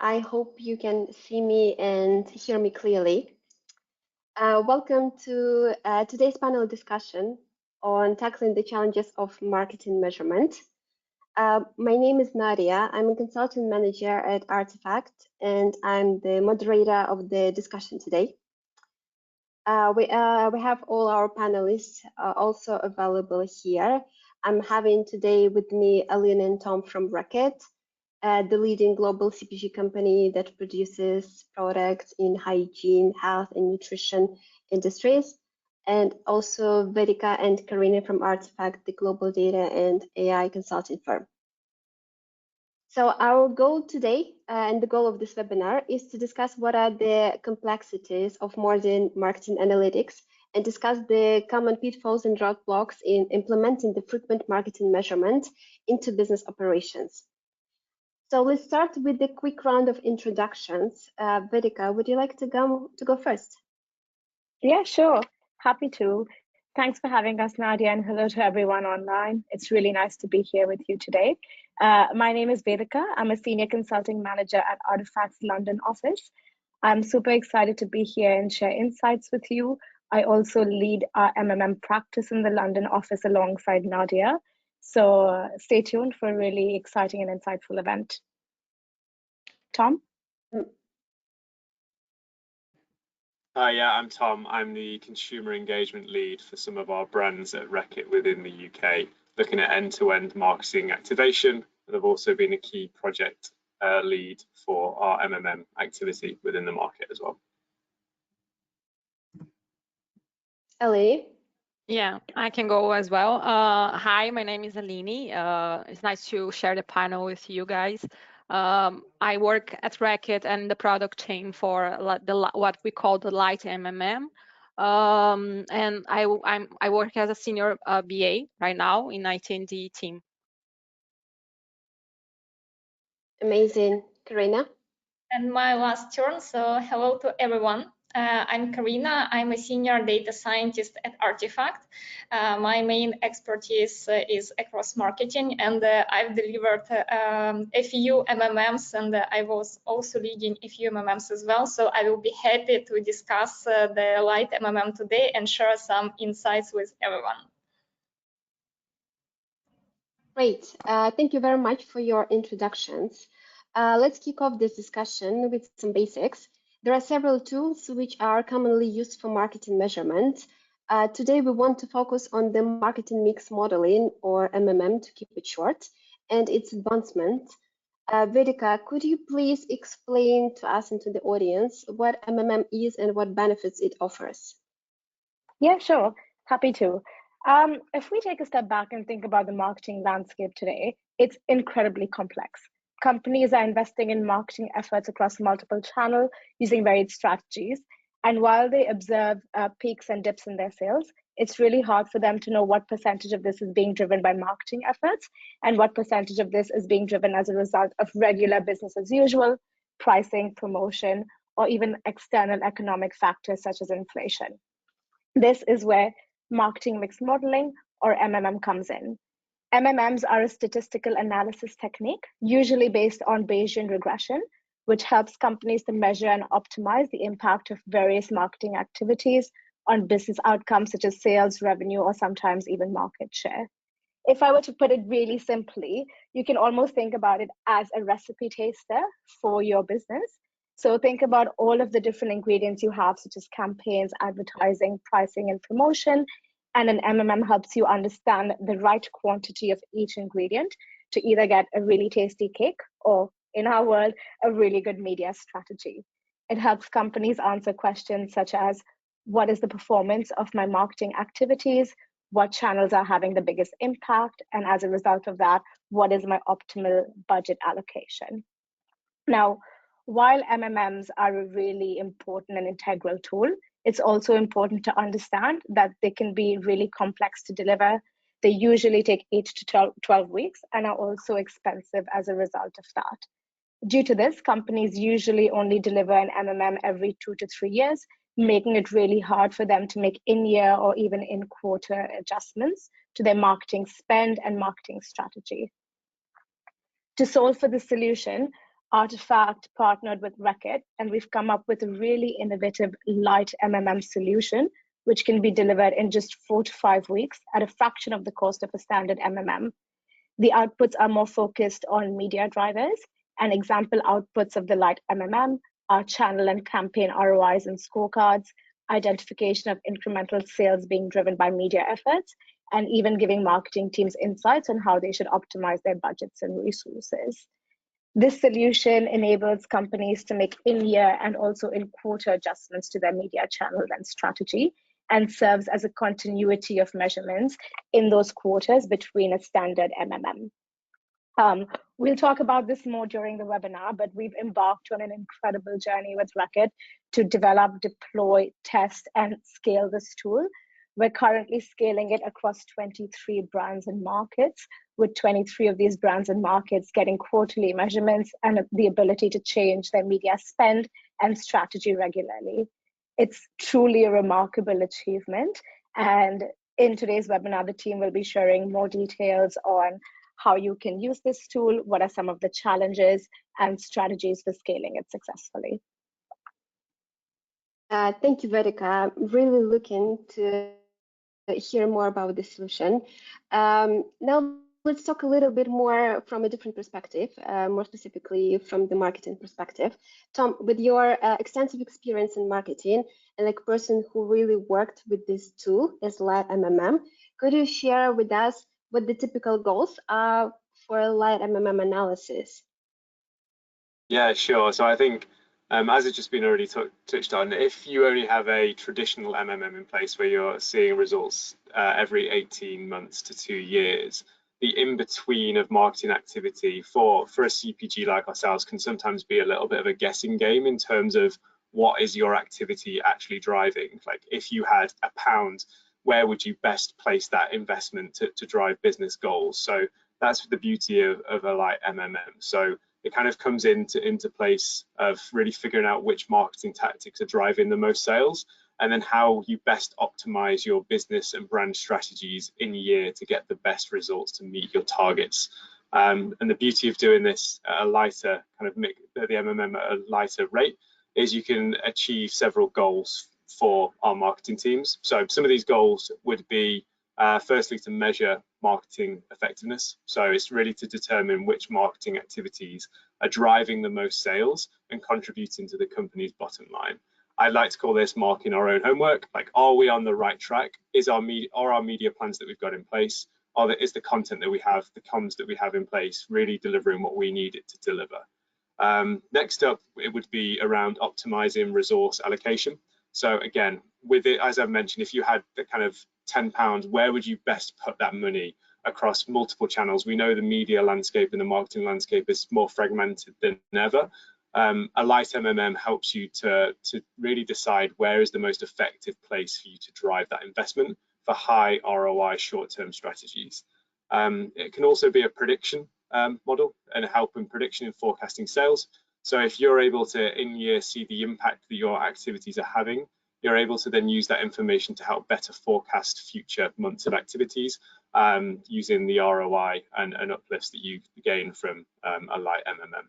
I hope you can see me and hear me clearly. Welcome to today's panel discussion on tackling the challenges of marketing measurement. My name is Nadia. I'm a consultant manager at Artefact, and I'm the moderator of the discussion today. We have all our panelists also available here. I'm having today with me Aline and Tom from Reckitt, the leading global CPG company that produces products in hygiene, health, and nutrition industries, and also Vedika and Karina from Artefact, the global data and AI consulting firm. So our goal today and the goal of this webinar is to discuss what are the complexities of modern marketing analytics and discuss the common pitfalls and roadblocks in implementing the frequent marketing measurement into business operations. So let's start with the quick round of introductions. Vedika, would you like to go first? Yeah, sure. Happy to. Thanks for having us, Nadia, and hello to everyone online. It's really nice to be here with you today. My name is Vedika. I'm a senior consulting manager at Artefact's London office. I'm super excited to be here and share insights with you. I also lead our MMM practice in the London office alongside Nadia. So stay tuned for a really exciting and insightful event. Tom? Yeah, I'm Tom. I'm the consumer engagement lead for some of our brands at Reckitt within the UK, looking at end-to-end marketing activation. And I've also been a key project lead for our MMM activity within the market as well. Ellie? Yeah, I can go as well. Hi, my name is Aline. It's nice to share the panel with you guys. I work at Reckitt and the product team for what we call the light MMM. And I work as a senior BA right now in IT&D team. Amazing. Karina? And my last turn, so hello to everyone. I'm Karina. I'm a senior data scientist at Artefact. My main expertise is across marketing, and I've delivered a few MMMs, and I was also leading a few MMMs as well. So I will be happy to discuss the light MMM today and share some insights with everyone. Great. Thank you very much for your introductions. Let's kick off this discussion with some basics. There are several tools which are commonly used for marketing measurement. Today, we want to focus on the marketing mix modeling, or MMM to keep it short, and its advancement. Vedika, could you please explain to us and to the audience what MMM is and what benefits it offers? Yeah, sure. Happy to. If we take a step back and think about the marketing landscape today, it's incredibly complex. Companies are investing in marketing efforts across multiple channels using varied strategies. And while they observe peaks and dips in their sales, it's really hard for them to know what percentage of this is being driven by marketing efforts and what percentage of this is being driven as a result of regular business as usual, pricing, promotion, or even external economic factors such as inflation. This is where marketing mix modeling, or MMM, comes in. MMMs are a statistical analysis technique, usually based on Bayesian regression, which helps companies to measure and optimize the impact of various marketing activities on business outcomes such as sales, revenue, or sometimes even market share. If I were to put it really simply, you can almost think about it as a recipe taster for your business. So think about all of the different ingredients you have, such as campaigns, advertising, pricing, and promotion. And an MMM helps you understand the right quantity of each ingredient to either get a really tasty cake or, in our world, a really good media strategy. It helps companies answer questions such as, what is the performance of my marketing activities? What channels are having the biggest impact? And as a result of that, what is my optimal budget allocation? Now, while MMMs are a really important and integral tool, it's also important to understand that they can be really complex to deliver. They usually take 8 to 12 weeks and are also expensive as a result of that. Due to this, companies usually only deliver an MMM every 2 to 3 years, making it really hard for them to make in-year or even in-quarter adjustments to their marketing spend and marketing strategy. To solve for this solution, Artefact partnered with Reckitt, and we've come up with a really innovative light MMM solution, which can be delivered in just 4 to 5 weeks at a fraction of the cost of a standard MMM. The outputs are more focused on media drivers, and example outputs of the light MMM are channel and campaign ROIs and scorecards, identification of incremental sales being driven by media efforts, and even giving marketing teams insights on how they should optimize their budgets and resources. This solution enables companies to make in-year and also in-quarter adjustments to their media channels and strategy, and serves as a continuity of measurements in those quarters between a standard MMM. We'll talk about this more during the webinar, but we've embarked on an incredible journey with Reckitt to develop, deploy, test, and scale this tool. We're currently scaling it across 23 brands and markets, with 23 of these brands and markets getting quarterly measurements and the ability to change their media spend and strategy regularly. It's truly a remarkable achievement. And in today's webinar, the team will be sharing more details on how you can use this tool, what are some of the challenges and strategies for scaling it successfully. Thank you, Vedika. I'm really looking to hear more about this solution. Now, let's talk a little bit more from a different perspective, more specifically from the marketing perspective. Tom, with your extensive experience in marketing and like a person who really worked with this tool as Light MMM, could you share with us what the typical goals are for Light MMM analysis? Yeah, sure. So I think, as it's just been already touched on, if you only have a traditional MMM in place where you're seeing results every 18 months to 2 years, the in-between of marketing activity for a CPG like ourselves can sometimes be a little bit of a guessing game in terms of what is your activity actually driving. Like if you had £1, where would you best place that investment to drive business goals? So that's the beauty of a light MMM. So it kind of comes into place of really figuring out which marketing tactics are driving the most sales, and then how you best optimize your business and brand strategies in year to get the best results to meet your targets. And the beauty of doing this at a lighter kind of the MMM at a lighter rate is you can achieve several goals for our marketing teams. So some of these goals would be firstly to measure marketing effectiveness. So it's really to determine which marketing activities are driving the most sales and contributing to the company's bottom line. I'd like to call this marking our own homework. Like, are we on the right track? Are our media plans that we've got in place? Is the content that we have, the comms that we have in place, really delivering what we need it to deliver? Next up, it would be around optimizing resource allocation. So again, with it, as I've mentioned, if you had the kind of £10, where would you best put that money across multiple channels? We know the media landscape and the marketing landscape is more fragmented than ever. A light MMM helps you to really decide where is the most effective place for you to drive that investment for high ROI short-term strategies. It can also be a prediction model and help in prediction and forecasting sales. So if you're able to in year see the impact that your activities are having, you're able to then use that information to help better forecast future months of activities using the ROI and uplifts that you gain from a light MMM.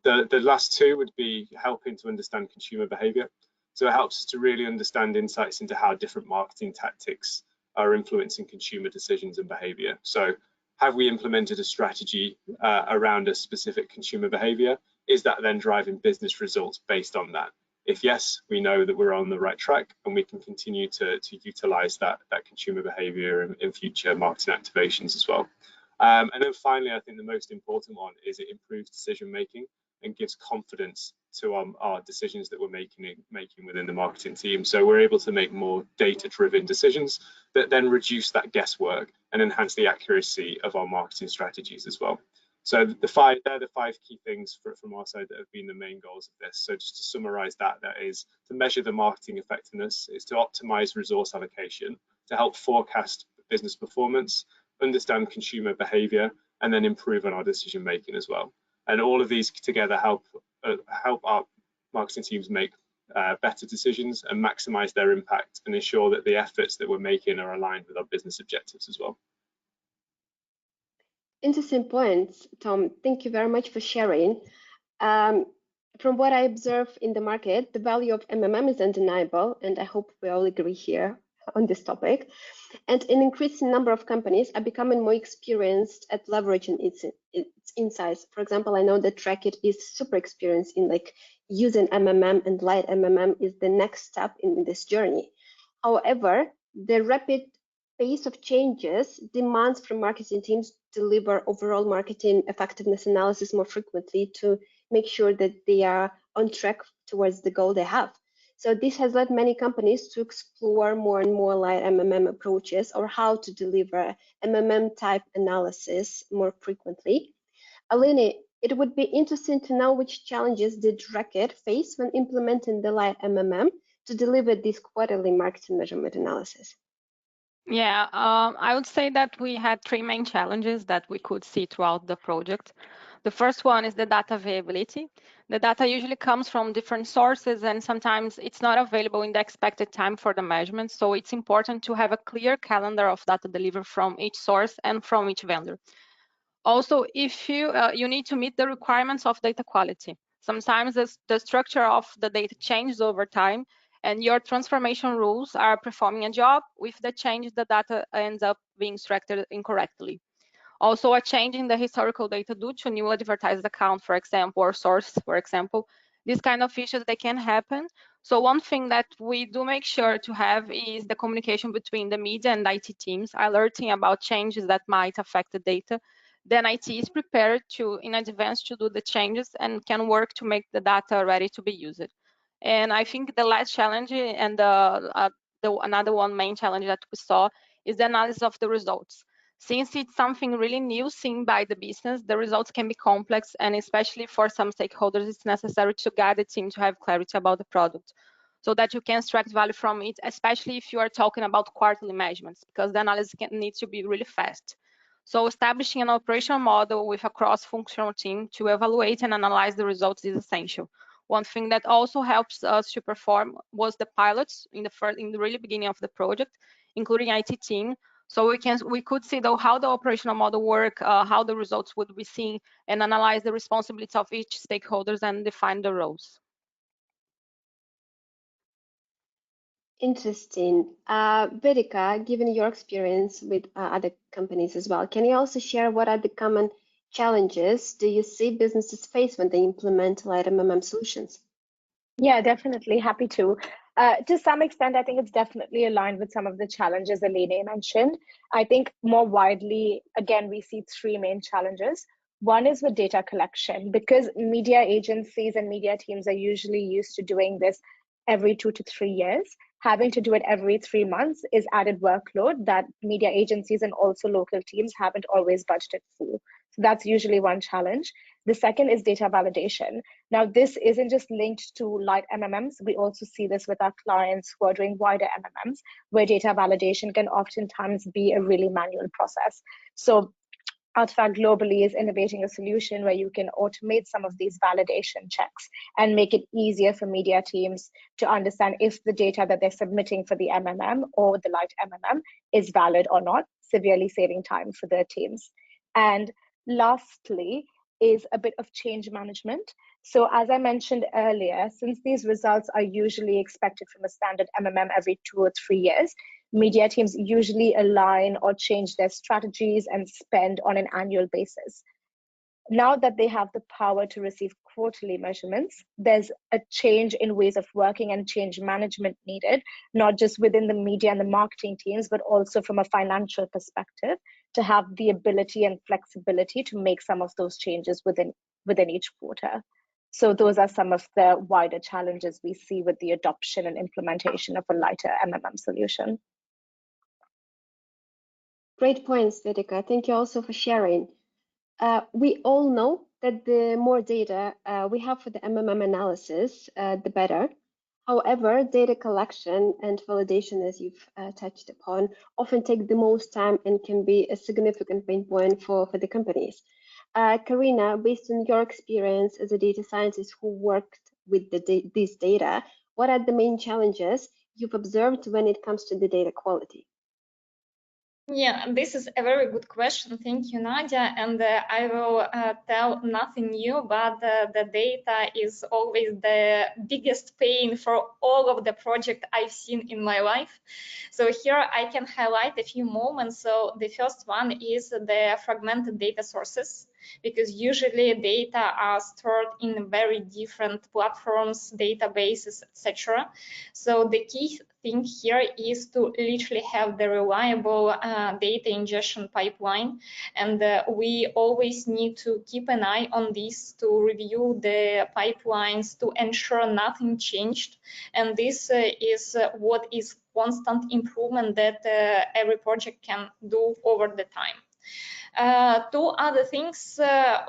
The last two would be helping to understand consumer behavior. So it helps us to really understand insights into how different marketing tactics are influencing consumer decisions and behavior. So have we implemented a strategy around a specific consumer behavior? Is that then driving business results based on that? If yes, we know that we're on the right track and we can continue to utilize that consumer behavior in future marketing activations as well. And then finally, I think the most important one is it improves decision making and gives confidence to our decisions that we're making within the marketing team. So we're able to make more data-driven decisions that then reduce that guesswork and enhance the accuracy of our marketing strategies as well. So they're the 5 key things from our side that have been the main goals of this. So just to summarize that is to measure the marketing effectiveness, is to optimize resource allocation, to help forecast business performance, understand consumer behavior, and then improve on our decision making as well. And all of these together help our marketing teams make better decisions and maximize their impact and ensure that the efforts that we're making are aligned with our business objectives as well. Interesting points, Tom. Thank you very much for sharing. From what I observe in the market, the value of MMM is undeniable, and I hope we all agree here on this topic. And an increasing number of companies are becoming more experienced at leveraging its insights. For example, I know that Reckitt is super experienced in using MMM, and light MMM is the next step in this journey. However, the rapid pace of changes demands from marketing teams to deliver overall marketing effectiveness analysis more frequently to make sure that they are on track towards the goal they have. So this has led many companies to explore more and more light MMM approaches, or how to deliver MMM type analysis more frequently. Aline, it would be interesting to know which challenges did Reckitt face when implementing the light MMM to deliver this quarterly marketing measurement analysis. Yeah, I would say that we had three main challenges that we could see throughout the project. The first one is the data availability. The data usually comes from different sources, and sometimes it's not available in the expected time for the measurement. So it's important to have a clear calendar of data delivered from each source and from each vendor. Also, if you need to meet the requirements of data quality. Sometimes the structure of the data changes over time, and your transformation rules are performing a job. With the change, the data ends up being extracted incorrectly. Also, a change in the historical data due to new advertised account, for example, or source, for example. These kind of issues, they can happen. So one thing that we do make sure to have is the communication between the media and IT teams, alerting about changes that might affect the data. Then IT is prepared to, in advance, to do the changes and can work to make the data ready to be used. And I think the last challenge and another one main challenge that we saw is the analysis of the results. Since it's something really new seen by the business, the results can be complex, and especially for some stakeholders, it's necessary to guide the team to have clarity about the product so that you can extract value from it, especially if you are talking about quarterly measurements, because the analysis needs to be really fast. So establishing an operational model with a cross-functional team to evaluate and analyze the results is essential. One thing that also helps us to perform was the pilots in the really beginning of the project, including IT team. So we could see though how the operational model work, how the results would be seen, and analyze the responsibilities of each stakeholders and define the roles. Interesting. Vedika, given your experience with other companies as well, can you also share what are the common challenges do you see businesses face when they implement light MMM solutions? Yeah, definitely. Happy to. To some extent, I think it's definitely aligned with some of the challenges Aline mentioned. I think more widely, again, we see three main challenges. One is with data collection, because media agencies and media teams are usually used to doing this every 2 to 3 years. Having to do it every 3 months is added workload that media agencies and also local teams haven't always budgeted for. So that's usually one challenge. The second is data validation. Now, this isn't just linked to light MMMs. We also see this with our clients who are doing wider MMMs, where data validation can oftentimes be a really manual process. So Artefact globally is innovating a solution where you can automate some of these validation checks and make it easier for media teams to understand if the data that they're submitting for the MMM or the light MMM is valid or not, severely saving time for their teams. And lastly is a bit of change management. So as I mentioned earlier, since these results are usually expected from a standard MMM every 2 or 3 years, media teams usually align or change their strategies and spend on an annual basis. Now that they have the power to receive quarterly measurements, there's a change in ways of working and change management needed, not just within the media and the marketing teams, but also from a financial perspective, to have the ability and flexibility to make some of those changes within each quarter. So those are some of the wider challenges we see with the adoption and implementation of a lighter MMM solution. Great points, Vedika. Thank you also for sharing. We all know that the more data we have for the MMM analysis, the better. However, data collection and validation, as you've touched upon, often take the most time and can be a significant pain point for the companies. Karina, based on your experience as a data scientist who worked with this data, what are the main challenges you've observed when it comes to the data quality? Yeah, this is a very good question. Thank you, Nadia. And I will tell nothing new, but the data is always the biggest pain for all of the projects I've seen in my life. So here I can highlight a few moments. So the first one is the fragmented data sources, because usually data are stored in very different platforms, databases, etc. So the key thing here is to literally have the reliable data ingestion pipeline, and we always need to keep an eye on this, to review the pipelines to ensure nothing changed. And this is what is constant improvement that every project can do over the time. Two other things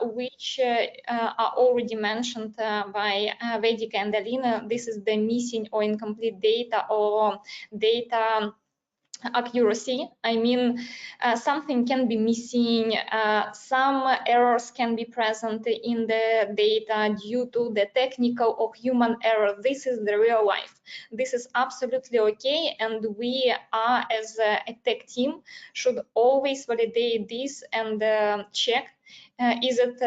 which are already mentioned by Vedika and Aline. This is the missing or incomplete data, or data accuracy. I mean, something can be missing, some errors can be present in the data due to the technical or human error. This is the real life. This is absolutely okay, and we are, as a tech team, should always validate this and check is it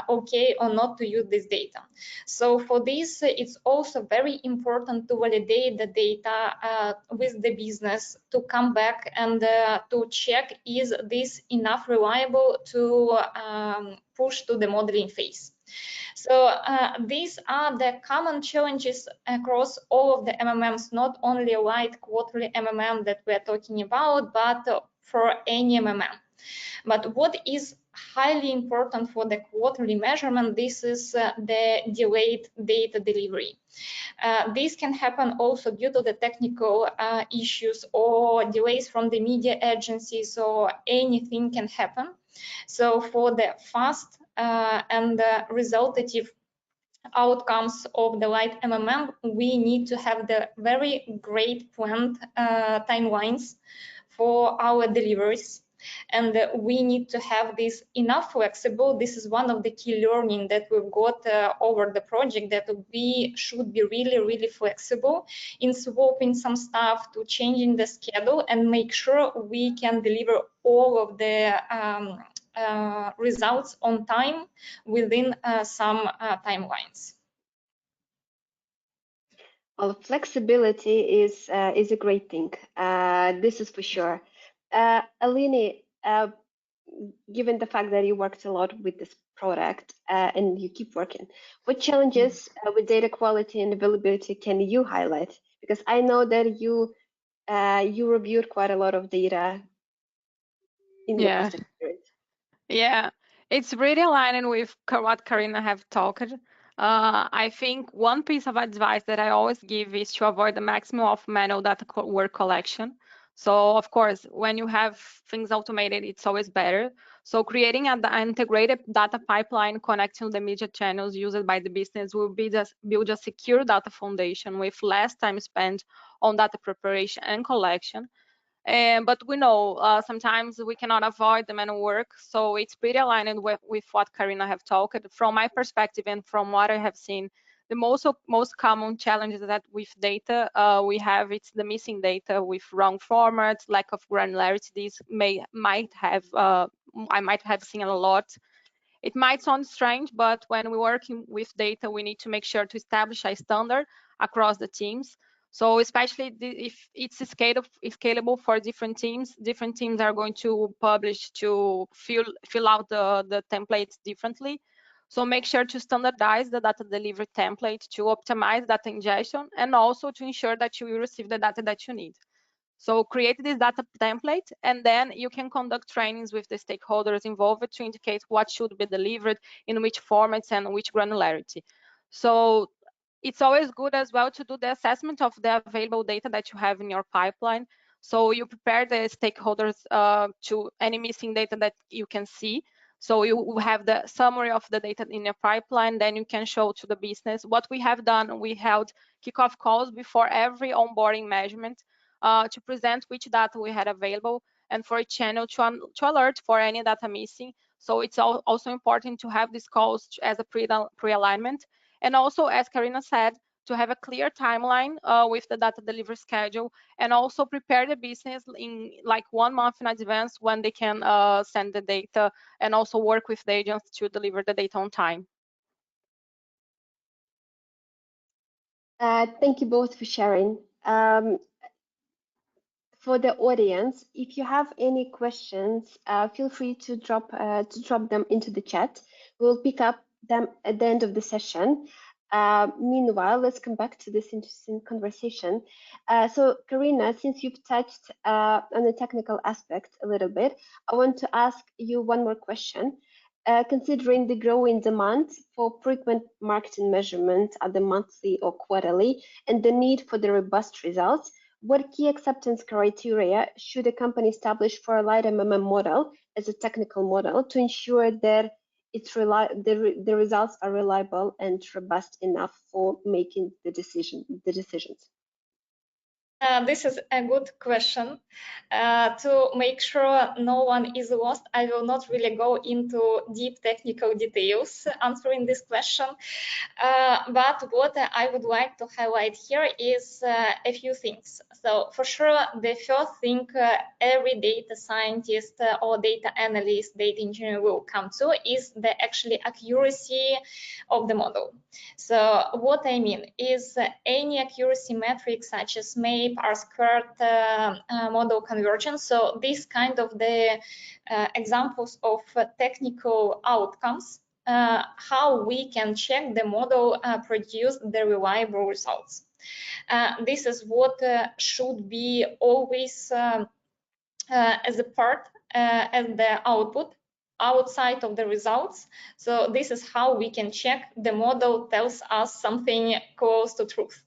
okay or not to use this data. So for this, it's also very important to validate the data with the business, to come back and to check, is this enough reliable to push to the modeling phase. So these are the common challenges across all of the MMMs, not only light quarterly MMM that we're talking about, but for any MMM. But what is highly important for the quarterly measurement, this is the delayed data delivery. This can happen also due to the technical issues or delays from the media agencies, or anything can happen. So for the fast and resultative outcomes of the light MMM, we need to have the very great planned timelines for our deliveries. And we need to have this enough flexible. This is one of the key learning that we've got over the project, that we should be really flexible in swapping some stuff, to changing the schedule, and make sure we can deliver all of the results on time within some timelines. Well, flexibility is a great thing. This is for sure. Aline, given the fact that you worked a lot with this product and you keep working, what challenges with data quality and availability can you highlight? Because I know that you reviewed quite a lot of data in your past experience. Yeah, it's really aligning with what Karina have talked. I think one piece of advice that I always give is to avoid the maximum of manual data work collection. So of course, when you have things automated, it's always better. So creating an integrated data pipeline connecting the media channels used by the business will build a secure data foundation with less time spent on data preparation and collection. But we know sometimes we cannot avoid the manual work, so it's pretty aligned with what Karina have talked. From my perspective and from what I have seen, the most common challenges that with data we have, it's the missing data with wrong formats, lack of granularity. These I might have seen a lot. It might sound strange, but when we're working with data, we need to make sure to establish a standard across the teams. So especially if it's scalable for different teams are going to publish, to fill out the templates differently. So make sure to standardize the data delivery template, to optimize data ingestion, and also to ensure that you will receive the data that you need. So create this data template, and then you can conduct trainings with the stakeholders involved to indicate what should be delivered, in which formats and which granularity. So it's always good as well to do the assessment of the available data that you have in your pipeline. So you prepare the stakeholders to any missing data that you can see. So you have the summary of the data in your pipeline, then you can show to the business. What we have done, we held kickoff calls before every onboarding measurement to present which data we had available, and for each channel to alert for any data missing. So it's also important to have these calls as a pre-alignment. And also, as Karina said, to have a clear timeline with the data delivery schedule, and also prepare the business in like 1 month in advance when they can send the data, and also work with the agents to deliver the data on time. Thank you both for sharing. For the audience, if you have any questions, feel free to drop them into the chat. We'll pick up them at the end of the session. Meanwhile, let's come back to this interesting conversation. So, Karina, since you've touched on the technical aspect a little bit, I want to ask you one more question. Considering the growing demand for frequent marketing measurement at the monthly or quarterly, and the need for the robust results, what key acceptance criteria should a company establish for a light MMM model as a technical model to ensure that the results are reliable and robust enough for making the decisions? This is a good question. To make sure no one is lost, I will not really go into deep technical details answering this question. But what I would like to highlight here is a few things. So for sure, the first thing every data scientist or data analyst, data engineer will come to is the actually accuracy of the model. So what I mean is any accuracy metrics such as MAPE, R-squared, model convergence. So these kind of the examples of technical outcomes, how we can check the model produce the reliable results. This is what should be always as a part as the output outside of the results. So this is how we can check the model tells us something close to truth.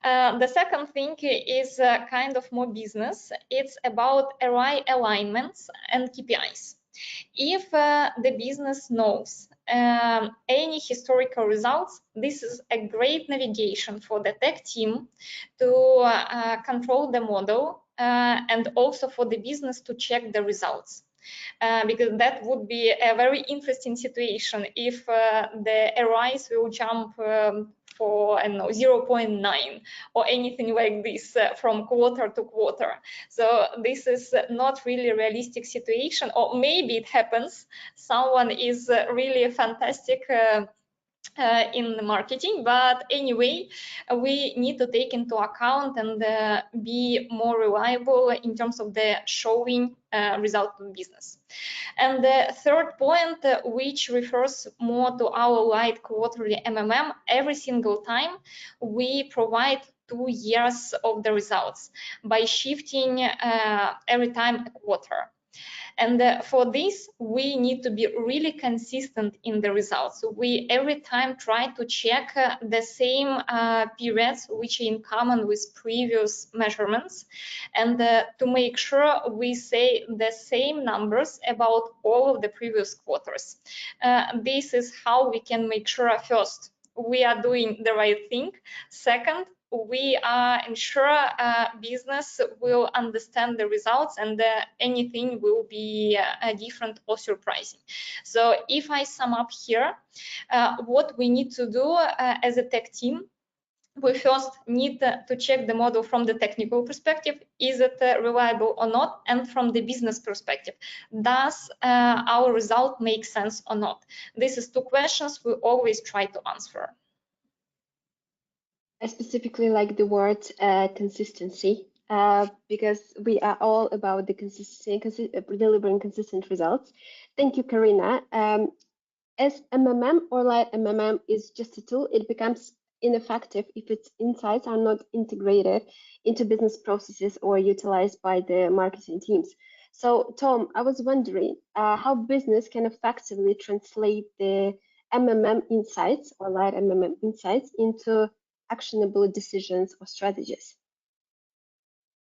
The second thing is kind of more business. It's about array alignments and KPIs. If the business knows any historical results, this is a great navigation for the tech team to control the model and also for the business to check the results. Because that would be a very interesting situation if the arrays will jump for, I don't know, 0.9 or anything like this from quarter to quarter. So this is not really a realistic situation, or maybe it happens. Someone is really fantastic in the marketing, but anyway, we need to take into account and be more reliable in terms of the showing result of business. And the third point, which refers more to our light quarterly MMM, every single time we provide 2 years of the results by shifting every time a quarter. And for this, we need to be really consistent in the results. We every time try to check the same periods which are in common with previous measurements, and to make sure we say the same numbers about all of the previous quarters. This is how we can make sure, first, we are doing the right thing. Second, we ensure business will understand the results, and anything will be different or surprising. So if I sum up here, what we need to do as a tech team, we first need to check the model from the technical perspective, is it reliable or not, and from the business perspective, does our result make sense or not? This is 2 questions we always try to answer. I specifically like the word consistency, because we are all about the consistency, delivering consistent results. Thank you, Karina. As MMM or light MMM is just a tool, it becomes ineffective if its insights are not integrated into business processes or utilized by the marketing teams. So, Tom, I was wondering how business can effectively translate the MMM insights or light MMM insights into actionable decisions or strategies?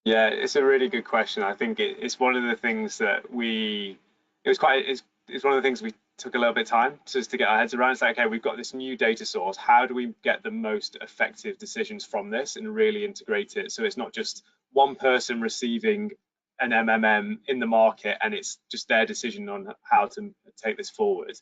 Yeah, it's a really good question. I think it's one of the things that it's one of the things we took a little bit of time just to get our heads around. It's like, okay, we've got this new data source. How do we get the most effective decisions from this and really integrate it so it's not just one person receiving an MMM in the market and it's just their decision on how to take this forward?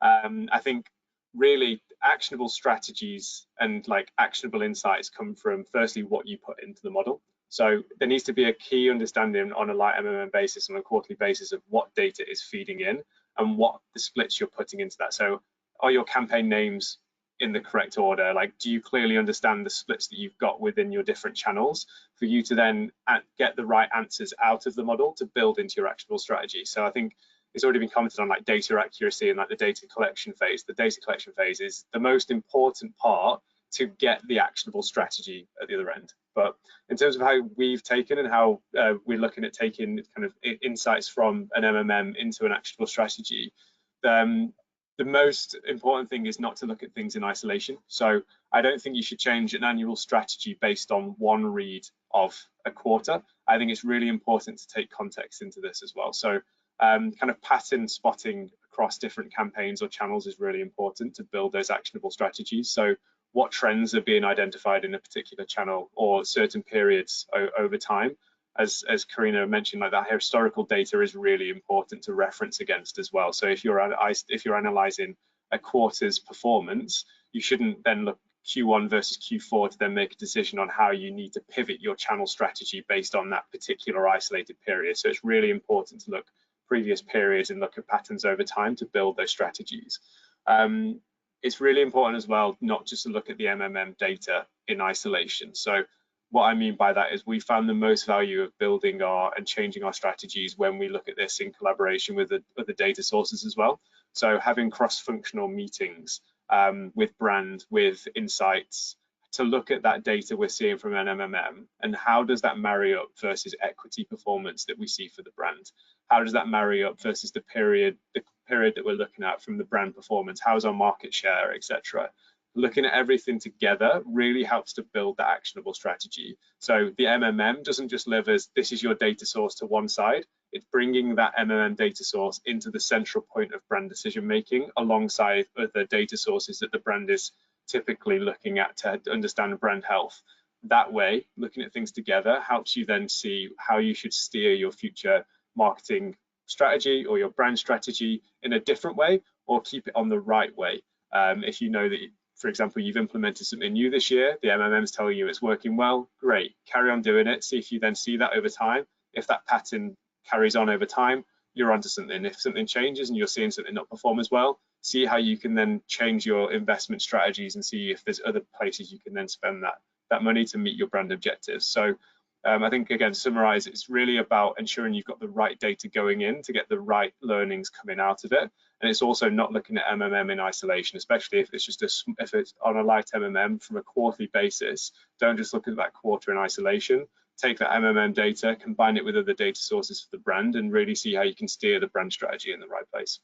I think really actionable strategies and like actionable insights come from firstly what you put into the model. So there needs to be a key understanding on a light MMM basis, on a quarterly basis, of what data is feeding in and what the splits you're putting into that. So are your campaign names in the correct order? Like, do you clearly understand the splits that you've got within your different channels for you to then get the right answers out of the model to build into your actionable strategy? So I think it's already been commented on, like data accuracy and like the data collection phase. The data collection phase is the most important part to get the actionable strategy at the other end. But in terms of how we've taken and how we're looking at taking kind of insights from an MMM into an actionable strategy, the most important thing is not to look at things in isolation. So I don't think you should change an annual strategy based on one read of a quarter. I think it's really important to take context into this as well. So kind of pattern spotting across different campaigns or channels is really important to build those actionable strategies. So what trends are being identified in a particular channel or certain periods over time. As Karina mentioned, like that historical data is really important to reference against as well. So if you're analyzing a quarter's performance, you shouldn't then look Q1 versus Q4 to then make a decision on how you need to pivot your channel strategy based on that particular isolated period. So it's really important to look previous periods and look at patterns over time to build those strategies. It's really important as well not just to look at the MMM data in isolation. So what I mean by that is we found the most value of building and changing our strategies when we look at this in collaboration with the data sources as well. So having cross-functional meetings with brand, with insights, to look at that data we're seeing from an MMM and how does that marry up versus equity performance that we see for the brand? How does that marry up versus the period that we're looking at from the brand performance? How's our market share, etc.? Looking at everything together really helps to build that actionable strategy. So the MMM doesn't just live as this is your data source to one side. It's bringing that MMM data source into the central point of brand decision making alongside other data sources that the brand is typically looking at to understand brand health. That way, looking at things together helps you then see how you should steer your future marketing strategy or your brand strategy in a different way, or keep it on the right way. If you know that, for example, you've implemented something new this year, the MMM is telling you it's working well, great, carry on doing it. See if you then see that over time. If that pattern carries on over time, you're onto something. If something changes and you're seeing something not perform as well, see how you can then change your investment strategies and see if there's other places you can then spend that money to meet your brand objectives. So I think, again, to summarize, it's really about ensuring you've got the right data going in to get the right learnings coming out of it. And it's also not looking at MMM in isolation, especially if it's just if it's on a light MMM from a quarterly basis. Don't just look at that quarter in isolation. Take that MMM data, combine it with other data sources for the brand, and really see how you can steer the brand strategy in the right place.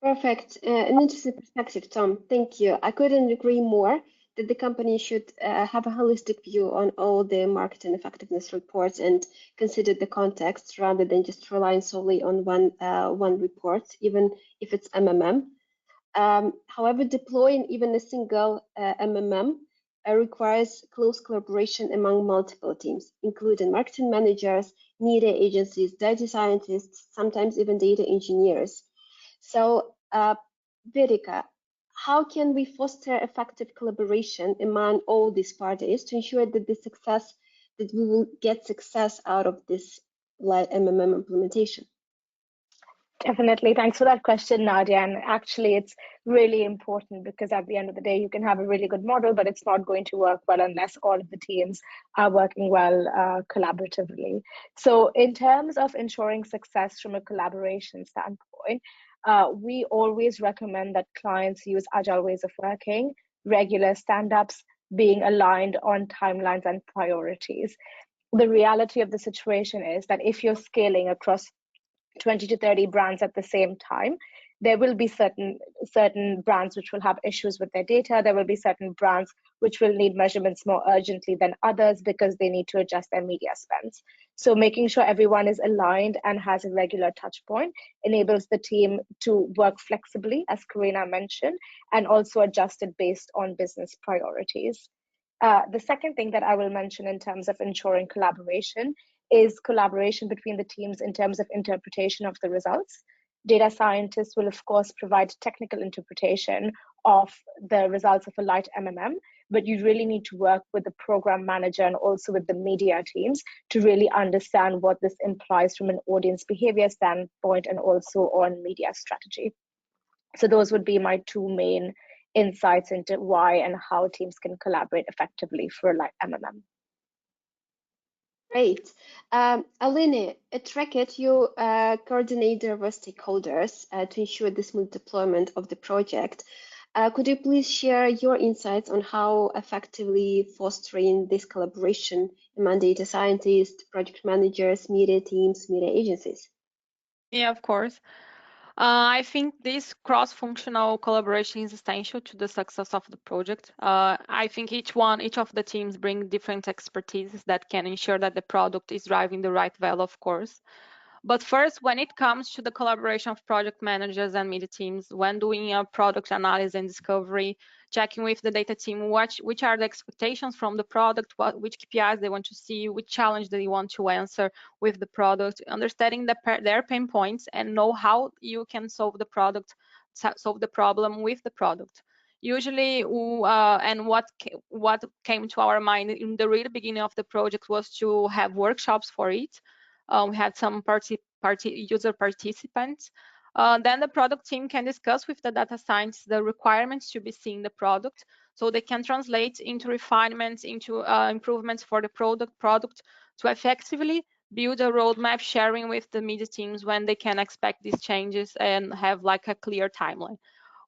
Perfect. An interesting perspective, Tom. Thank you. I couldn't agree more that the company should have a holistic view on all the marketing effectiveness reports and consider the context rather than just relying solely on one report, even if it's MMM. However, deploying even a single MMM requires close collaboration among multiple teams, including marketing managers, media agencies, data scientists, sometimes even data engineers. So, Vedika, how can we foster effective collaboration among all these parties to ensure that we will get success out of this light MMM implementation? Definitely. Thanks for that question, Nadia. And actually, it's really important because at the end of the day, you can have a really good model, but it's not going to work well unless all of the teams are working well collaboratively. So in terms of ensuring success from a collaboration standpoint, we always recommend that clients use agile ways of working, regular stand-ups, being aligned on timelines and priorities. The reality of the situation is that if you're scaling across 20 to 30 brands at the same time, there will be certain brands which will have issues with their data. There will be certain brands which will need measurements more urgently than others because they need to adjust their media spends. So making sure everyone is aligned and has a regular touch point enables the team to work flexibly, as Karina mentioned, and also adjust it based on business priorities. The second thing that I will mention in terms of ensuring collaboration is collaboration between the teams in terms of interpretation of the results. Data scientists will, of course, provide technical interpretation of the results of a light MMM, but you really need to work with the program manager and also with the media teams to really understand what this implies from an audience behavior standpoint and also on media strategy. So those would be my two main insights into why and how teams can collaborate effectively for a light MMM. Great. Aline, at Reckitt, you coordinate with stakeholders to ensure the smooth deployment of the project. Could you please share your insights on how effectively fostering this collaboration among data scientists, project managers, media teams, media agencies? Yeah, of course. I think this cross-functional collaboration is essential to the success of the project. I think each of the teams bring different expertise that can ensure that the product is driving the right value, of course. But first, when it comes to the collaboration of project managers and media teams, when doing a product analysis and discovery, checking with the data team which are the expectations from the product, which KPIs they want to see, which challenge they want to answer with the product, understanding their pain points and know how you can solve the problem with the product. Usually, and what came to our mind in the really beginning of the project was to have workshops for it. We had some user participants. Then the product team can discuss with the data scientists the requirements to be seen in the product, so they can translate into refinements, into improvements for the product to effectively build a roadmap, sharing with the media teams when they can expect these changes and have like a clear timeline.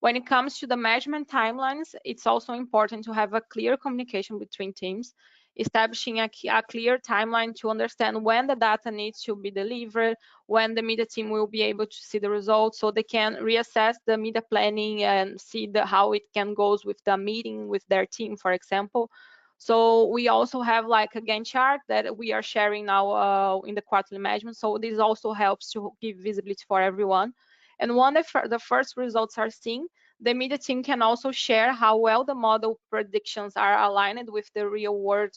When it comes to the measurement timelines, it's also important to have a clear communication between teams, establishing a clear timeline to understand when the data needs to be delivered, when the media team will be able to see the results, so they can reassess the media planning and see how it can goes with the meeting with their team, for example. So we also have like a Gantt chart that we are sharing now in the quarterly management. So this also helps to give visibility for everyone. And when the first results are seen, the media team can also share how well the model predictions are aligned with the real world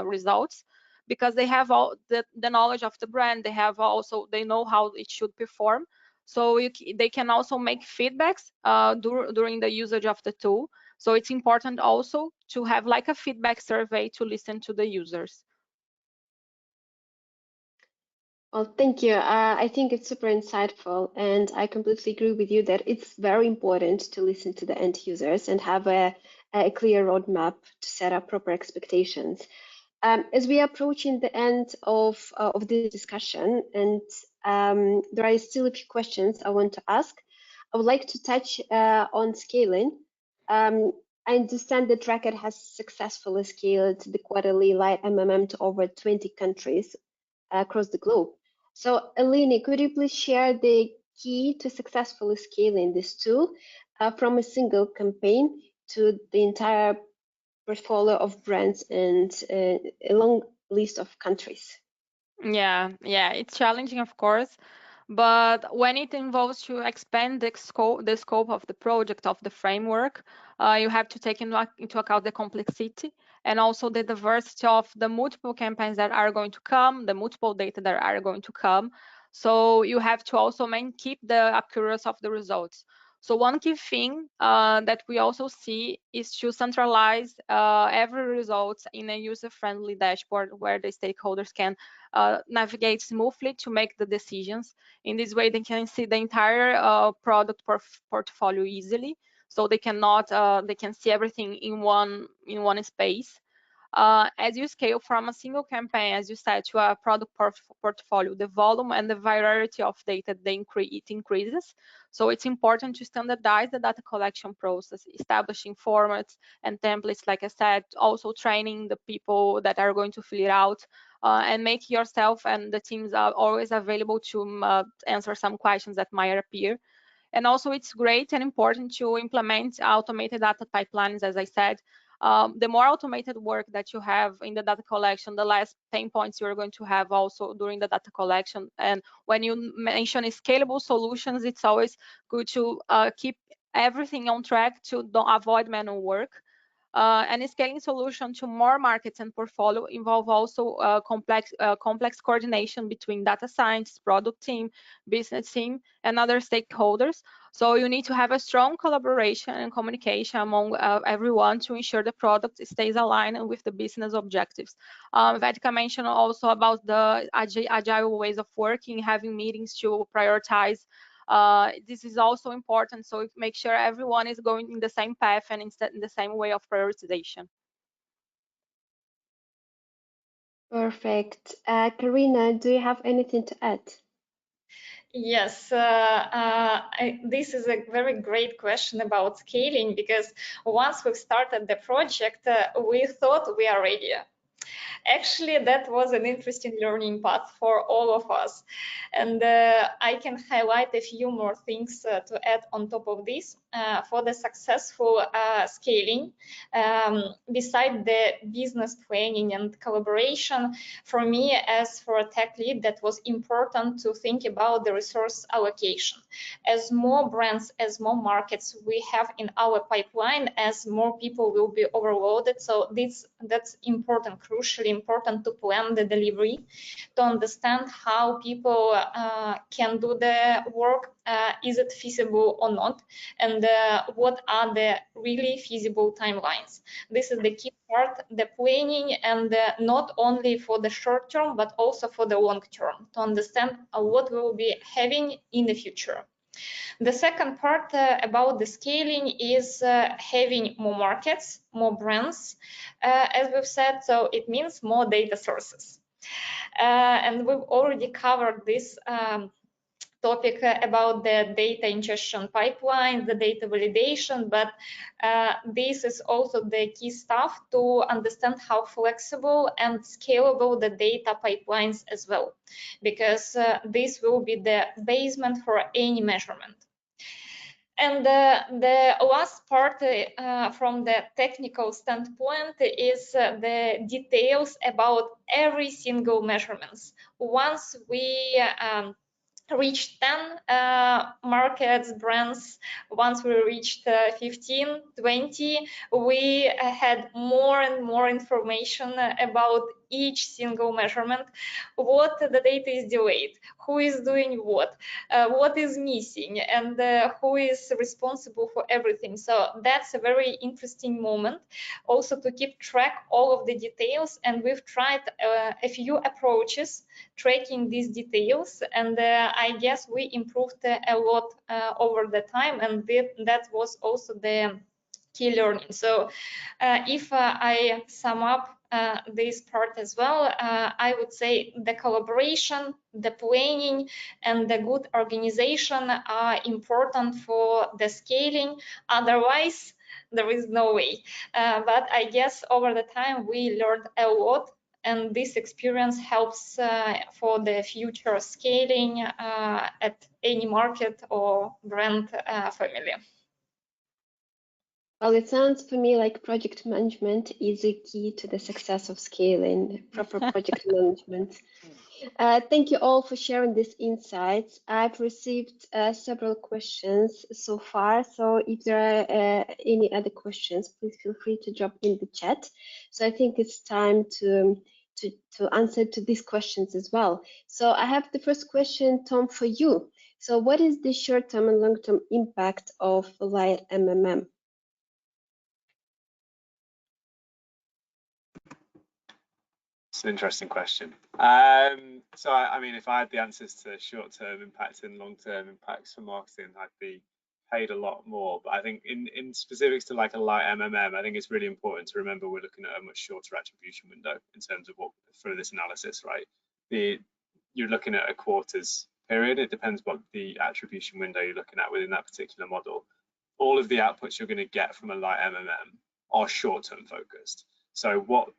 results, because they have all the knowledge of the brand. They know how it should perform. So they can also make feedbacks during the usage of the tool. So it's important also to have like a feedback survey to listen to the users. Well, thank you. I think it's super insightful, and I completely agree with you that it's very important to listen to the end users and have a clear roadmap to set up proper expectations. As we are approaching the end of this discussion, and there are still a few questions I want to ask, I would like to touch on scaling. I understand that Reckitt has successfully scaled the quarterly light MMM to over 20 countries across the globe. So, Aline, could you please share the key to successfully scaling this tool from a single campaign to the entire portfolio of brands and a long list of countries? Yeah, it's challenging, of course, but when it involves to expand the scope of the project, of the framework, you have to take into account the complexity and also the diversity of the multiple campaigns that are going to come, the multiple data that are going to come. So you have to also keep the accuracy of the results. So one key thing that we also see is to centralize every result in a user-friendly dashboard where the stakeholders can navigate smoothly to make the decisions. In this way, they can see the entire product portfolio easily, so they can see everything in one space. As you scale from a single campaign, as you said, to a product portfolio, the volume and the variety of data it increases. So it's important to standardize the data collection process, establishing formats and templates, like I said, also training the people that are going to fill it out, and make yourself and the teams are always available to answer some questions that might appear. And also it's great and important to implement automated data pipelines, as I said. The more automated work that you have in the data collection, the less pain points you're going to have also during the data collection. And when you mention scalable solutions, it's always good to keep everything on track to don't avoid manual work. And scaling solution to more markets and portfolio involve also complex coordination between data science, product team, business team, and other stakeholders. So you need to have a strong collaboration and communication among everyone to ensure the product stays aligned with the business objectives. Vedika mentioned also about the agile ways of working, having meetings to prioritize. This is also important, so make sure everyone is going in the same path and instead in the same way of prioritization. Perfect. Karina, do you have anything to add? Yes, this is a very great question about scaling, because once we've started the project, we thought we are ready. Actually, that was an interesting learning path for all of us. And I can highlight a few more things to add on top of this. For the successful scaling, beside the business planning and collaboration, for me, as for a tech lead, that was important to think about the resource allocation. As more brands, as more markets we have in our pipeline, as more people will be overloaded. So that's important, crucially important to plan the delivery, to understand how people can do the work, is it feasible or not, and what are the really feasible timelines. This is the key part, the planning, and not only for the short term, but also for the long term, to understand what we will be having in the future. The second part about the scaling is having more markets, more brands, as we've said, so it means more data sources. And we've already covered this topic about the data ingestion pipeline, the data validation, but this is also the key stuff to understand how flexible and scalable the data pipelines as well, because this will be the basement for any measurement. And the last part from the technical standpoint is the details about every single measurements. Once we reached 10 markets, brands, once we reached 15, 20, we had more and more information about each single measurement, what the data is delayed, who is doing what is missing, and who is responsible for everything. So that's a very interesting moment also to keep track all of the details, and we've tried a few approaches tracking these details, and I guess we improved a lot over the time, and that was also the key learning. So if I sum up this part as well, I would say the collaboration, the planning, and the good organization are important for the scaling. Otherwise, there is no way. But I guess over the time we learned a lot, and this experience helps for the future scaling at any market or brand family. Well, it sounds for me like project management is a key to the success of scaling, proper project management. Thank you all for sharing these insights. I've received several questions so far, so if there are any other questions, please feel free to drop in the chat. So I think it's time to answer to these questions as well. So I have the first question, Tom, for you. So what is the short-term and long-term impact of light MMM? It's an interesting question. So I mean, if I had the answers to short-term impacts and long-term impacts for marketing, I'd be paid a lot more. But I think in specifics to like a light MMM, I think it's really important to remember we're looking at a much shorter attribution window in terms of what for this analysis, right? You're looking at a quarters period. It depends what the attribution window you're looking at within that particular model. All of the outputs you're going to get from a light MMM are short-term focused. So what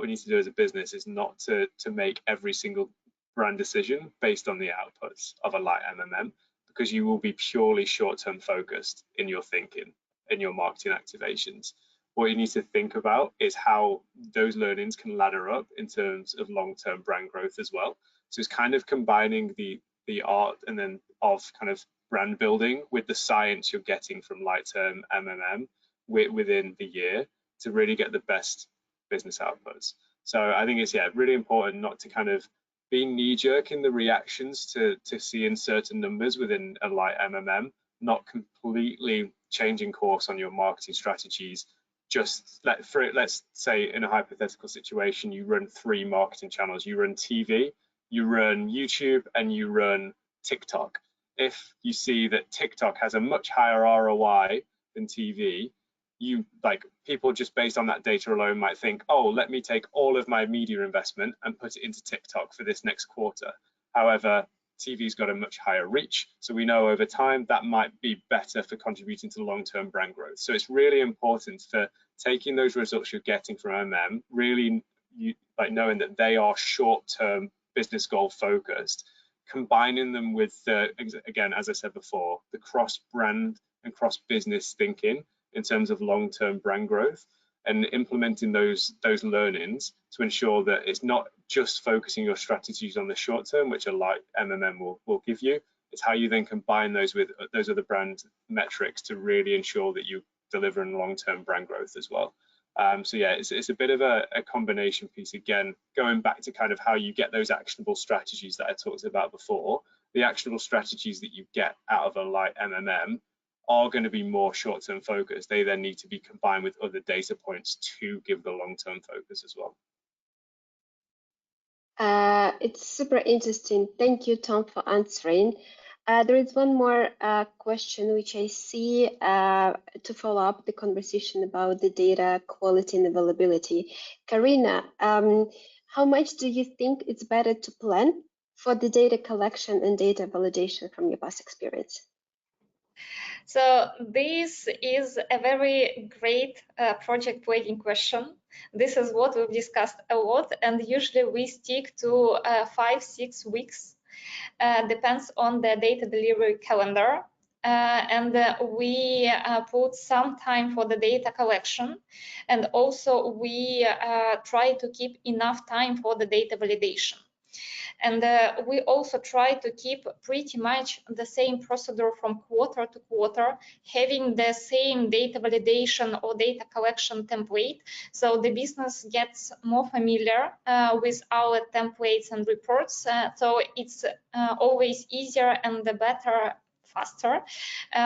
we need to do as a business is not to make every single brand decision based on the outputs of a light MMM, because you will be purely short-term focused in your thinking, in your marketing activations. What you need to think about is how those learnings can ladder up in terms of long-term brand growth as well. So it's kind of combining the art and then of kind of brand building with the science you're getting from light-term MMM within the year. to really get the best business outputs. So I think it's really important not to kind of be knee-jerk in the reactions to seeing certain numbers within a light MMM, not completely changing course on your marketing strategies. Just let's say in a hypothetical situation, you run 3 marketing channels. You run TV, you run YouTube, and you run TikTok. If you see that TikTok has a much higher ROI than TV, people just based on that data alone might think, oh, let me take all of my media investment and put it into TikTok for this next quarter. However, TV's got a much higher reach, so we know over time that might be better for contributing to long-term brand growth. So it's really important for taking those results you're getting from MM, really knowing that they are short-term business goal focused, combining them with again, as I said before, the cross-brand and cross-business thinking in terms of long-term brand growth, and implementing those learnings to ensure that it's not just focusing your strategies on the short term, which a light MMM will give you. It's how you then combine those with those other brand metrics to really ensure that you deliver in long-term brand growth as well. So yeah, it's a bit of a combination piece, again, going back to kind of how you get those actionable strategies that I talked about before. The actionable strategies that you get out of a light MMM are going to be more short-term focused. They then need to be combined with other data points to give the long-term focus as well. It's super interesting. Thank you, Tom, for answering. There is one more question which I see to follow up the conversation about the data quality and availability. Karina, how much do you think it's better to plan for the data collection and data validation from your past experience? So this is a very great project planning question. This is what we've discussed a lot, and usually we stick to 5-6 weeks. Depends on the data delivery calendar. And we put some time for the data collection, and also we try to keep enough time for the data validation. And we also try to keep pretty much the same procedure from quarter to quarter, having the same data validation or data collection template. So the business gets more familiar with our templates and reports. So it's always easier and better, faster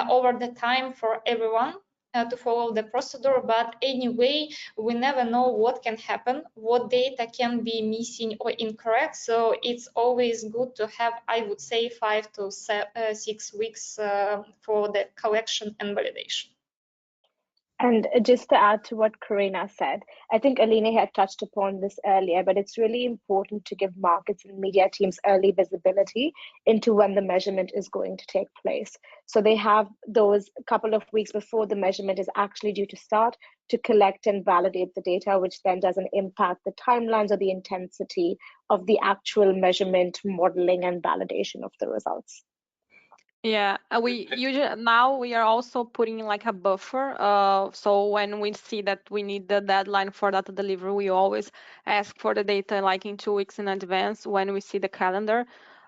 over the time for everyone to follow the procedure. But anyway, we never know what can happen, what data can be missing or incorrect. So it's always good to have, I would say, 5 to 6 weeks for the collection and validation. And just to add to what Karina said, I think Aline had touched upon this earlier, but it's really important to give markets and media teams early visibility into when the measurement is going to take place. So they have those couple of weeks before the measurement is actually due to start to collect and validate the data, which then doesn't impact the timelines or the intensity of the actual measurement, modeling, and validation of the results. Yeah, we usually now we are also putting like a buffer. So when we see that we need the deadline for data delivery, we always ask for the data like in 2 weeks in advance when we see the calendar.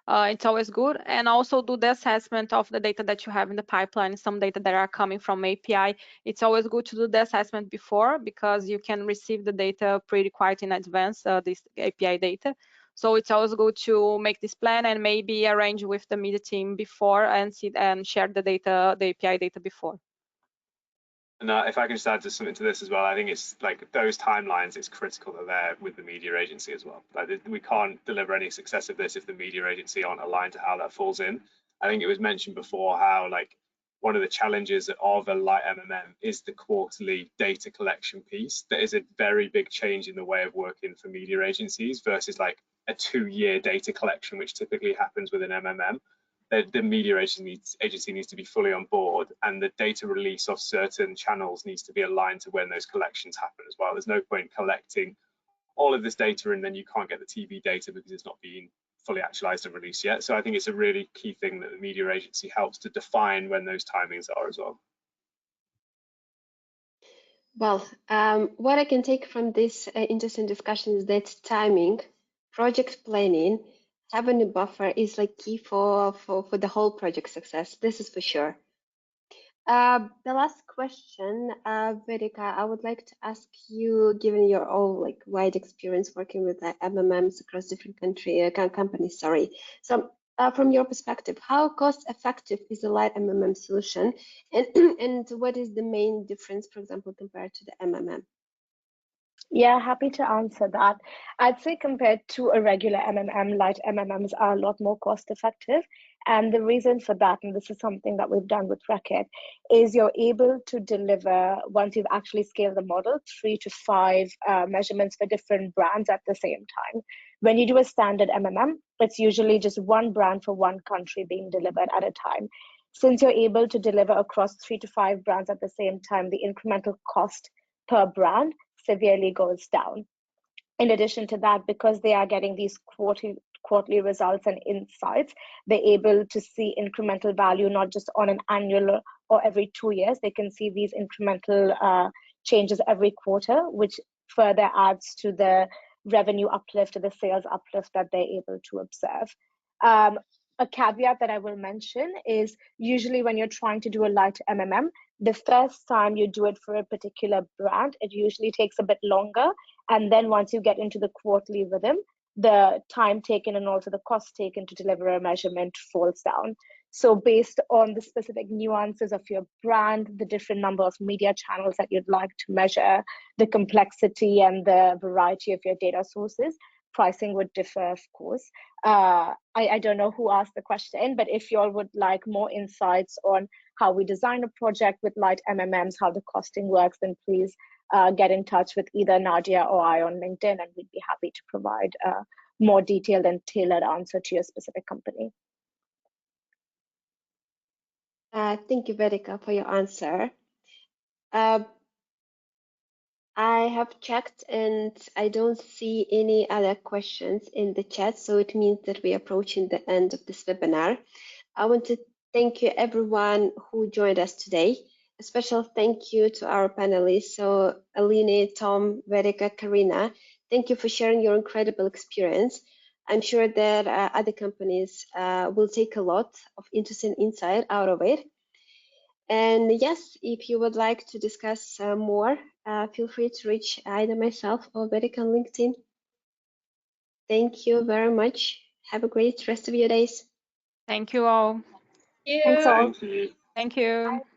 It's always good, and also do the assessment of the data that you have in the pipeline. Some data that are coming from API. It's always good to do the assessment before, because you can receive the data pretty quite in advance, this API data. So it's always good to make this plan and maybe arrange with the media team before and share the data, the API data before. And if I can just add something to this as well, I think it's like those timelines, it's critical that they're with the media agency as well. Like, we can't deliver any success of this if the media agency aren't aligned to how that falls in. I think it was mentioned before how like one of the challenges of a light MMM is the quarterly data collection piece. That is a very big change in the way of working for media agencies versus like a 2-year data collection, which typically happens with an MMM. The media agency needs to be fully on board, and the data release of certain channels needs to be aligned to when those collections happen as well. There's no point collecting all of this data and then you can't get the TV data because it's not being fully actualized and released yet. So I think it's a really key thing that the media agency helps to define when those timings are as well. Well, what I can take from this interesting discussion is that timing, project planning, having a buffer is like key for the whole project success. This is for sure. The last question, Vedika, I would like to ask you, given your all wide experience working with MMMs across different companies, sorry. So from your perspective, how cost effective is the light MMM solution, and and what is the main difference, for example, compared to the MMM? Yeah, happy to answer that. I'd say compared to a regular MMM, light MMMs are a lot more cost effective. And the reason for that, and this is something that we've done with Reckitt, is you're able to deliver, once you've actually scaled the model, 3 to 5 measurements for different brands at the same time. When you do a standard MMM, it's usually just one brand for one country being delivered at a time. Since you're able to deliver across 3 to 5 brands at the same time, the incremental cost per brand severely goes down. In addition to that, because they are getting these quarterly results and insights, they're able to see incremental value, not just on an annual or every 2 years. They can see these incremental changes every quarter, which further adds to the revenue uplift or the sales uplift that they're able to observe. A caveat that I will mention is usually when you're trying to do a light MMM, the first time you do it for a particular brand, it usually takes a bit longer. And then once you get into the quarterly rhythm, the time taken and also the cost taken to deliver a measurement falls down. So based on the specific nuances of your brand, the different number of media channels that you'd like to measure, the complexity and the variety of your data sources, pricing would differ, of course. I don't know who asked the question, but if you all would like more insights on how we design a project with light MMMs, how the costing works, then please get in touch with either Nadia or I on LinkedIn, and we'd be happy to provide a more detailed and tailored answer to your specific company. Thank you, Vedika, for your answer. I have checked and I don't see any other questions in the chat, so it means that we are approaching the end of this webinar. I want to thank you everyone who joined us today. A special thank you to our panelists, so Aline, Tom, Vedika, Karina. Thank you for sharing your incredible experience. I'm sure that other companies will take a lot of interesting insight out of it. And yes, if you would like to discuss more, feel free to reach either myself or Vedika on LinkedIn. Thank you very much. Have a great rest of your days. Thank you all. Yeah. Thanks all. Thank you. Thank you. Bye.